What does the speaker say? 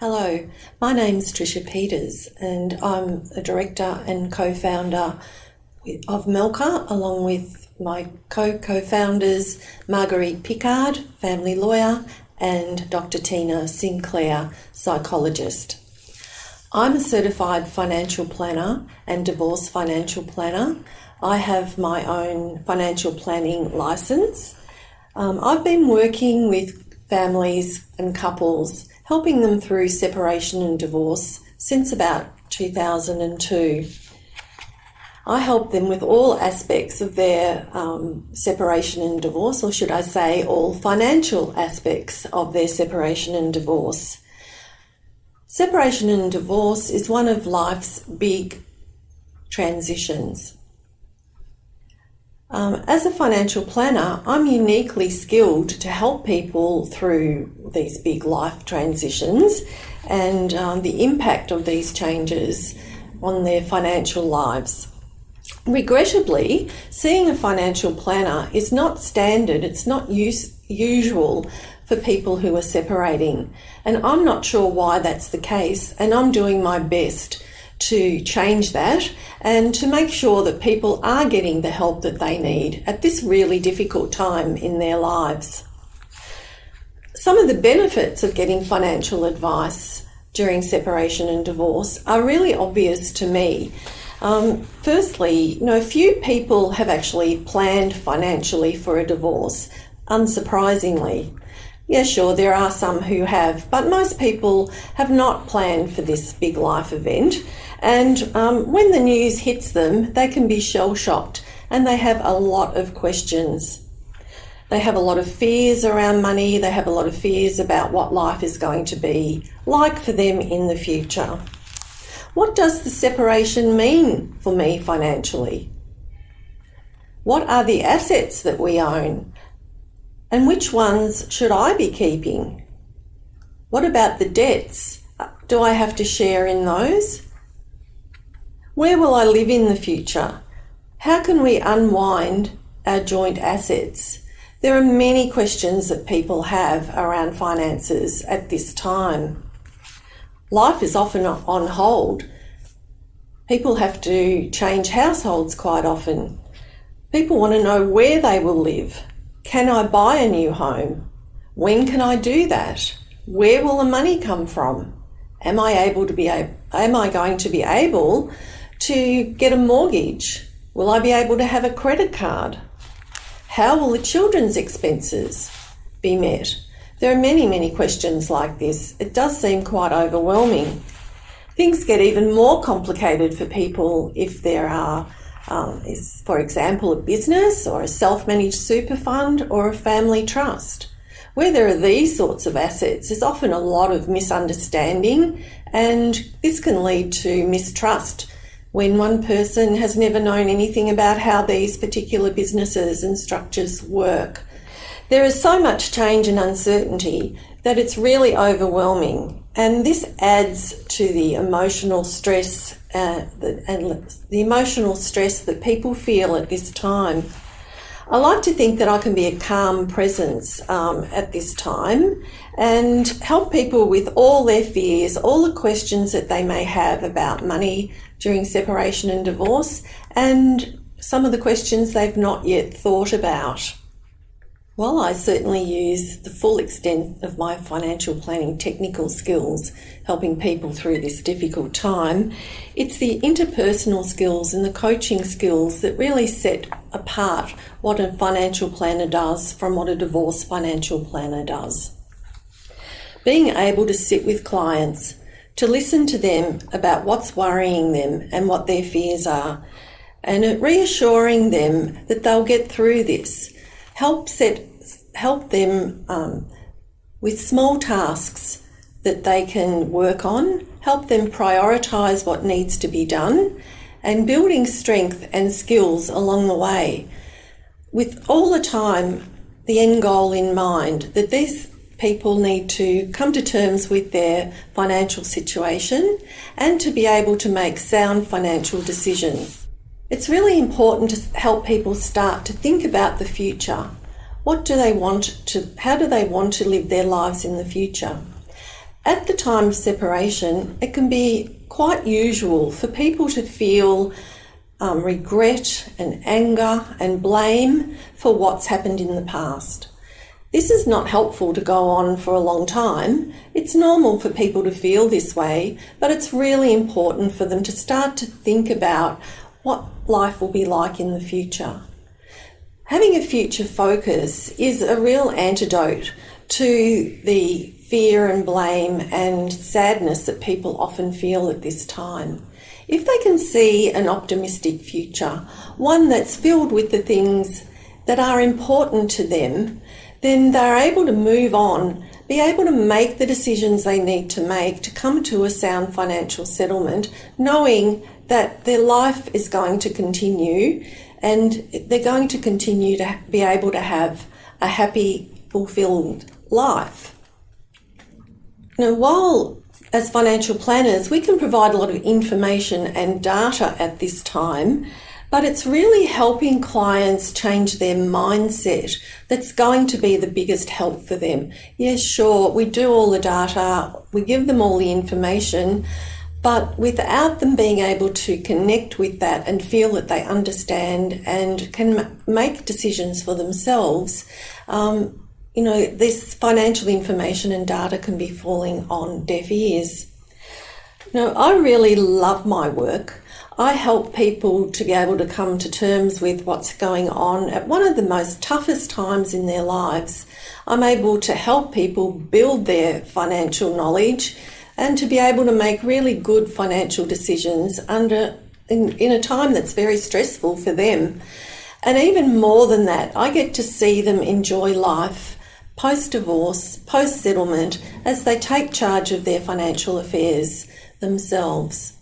Hello, my name's Tricia Peters and I'm a director and co-founder of MELCA along with my co-founders Marguerite Pickard, family lawyer, and Dr. Tina Sinclair, psychologist. I'm a certified financial planner and divorce financial planner. I have my own financial planning license. I've been working with families and couples, helping them through separation and divorce since about 2002. I help them with all aspects of their separation and divorce, or should I say all financial aspects of their separation and divorce. Separation and divorce is one of life's big transitions. As a financial planner, I'm uniquely skilled to help people through these big life transitions and the impact of these changes on their financial lives. Regrettably, seeing a financial planner is not standard, it's not usual for people who are separating. And I'm not sure why that's the case, and I'm doing my best to change that and to make sure that people are getting the help that they need at this really difficult time in their lives. Some of the benefits of getting financial advice during separation and divorce are really obvious to me. Firstly, few people have actually planned financially for a divorce, unsurprisingly. Yeah, sure, there are some who have, but most people have not planned for this big life event. And when the news hits them, they can be shell-shocked and they have a lot of questions. They have a lot of fears around money. They have a lot of fears about what life is going to be like for them in the future. What does the separation mean for me financially? What are the assets that we own? And which ones should I be keeping? What about the debts? Do I have to share in those? Where will I live in the future? How can we unwind our joint assets? There are many questions that people have around finances at this time. Life is often on hold. People have to change households quite often. People want to know where they will live. Can I buy a new home? When can I do that? Where will the money come from? Am I going to be able to get a mortgage? Will I be able to have a credit card? How will the children's expenses be met? There are many, many questions like this. It does seem quite overwhelming. Things get even more complicated for people if there is, for example, a business or a self-managed super fund or a family trust. Where there are these sorts of assets, there's often a lot of misunderstanding, and this can lead to mistrust when one person has never known anything about how these particular businesses and structures work. There is so much change and uncertainty that it's really overwhelming, and this adds to the emotional stress that people feel at this time. I like to think that I can be a calm presence at this time and help people with all their fears, all the questions that they may have about money during separation and divorce, and some of the questions they've not yet thought about. While I certainly use the full extent of my financial planning technical skills helping people through this difficult time, it's the interpersonal skills and the coaching skills that really set apart what a financial planner does from what a divorce financial planner does. Being able to sit with clients, to listen to them about what's worrying them and what their fears are, and reassuring them that they'll get through this. Help them with small tasks that they can work on, help them prioritise what needs to be done, and building strength and skills along the way, with all the time the end goal in mind, that these people need to come to terms with their financial situation and to be able to make sound financial decisions. It's really important to help people start to think about the future. How do they want to live their lives in the future? At the time of separation, it can be quite usual for people to feel regret and anger and blame for what's happened in the past. This is not helpful to go on for a long time. It's normal for people to feel this way, but it's really important for them to start to think about what life will be like in the future. Having a future focus is a real antidote to the fear and blame and sadness that people often feel at this time. If they can see an optimistic future, one that's filled with the things that are important to them, then they're able to move on, be able to make the decisions they need to make to come to a sound financial settlement, knowing that their life is going to continue and they're going to continue to be able to have a happy, fulfilled life. Now, while as financial planners we can provide a lot of information and data at this time, but it's really helping clients change their mindset that's going to be the biggest help for them. Yes, sure, we do all the data, we give them all the information, but without them being able to connect with that and feel that they understand and can make decisions for themselves, this financial information and data can be falling on deaf ears. Now, I really love my work. I help people to be able to come to terms with what's going on at one of the most toughest times in their lives. I'm able to help people build their financial knowledge and to be able to make really good financial decisions in a time that's very stressful for them. And even more than that, I get to see them enjoy life post-divorce, post-settlement, as they take charge of their financial affairs themselves.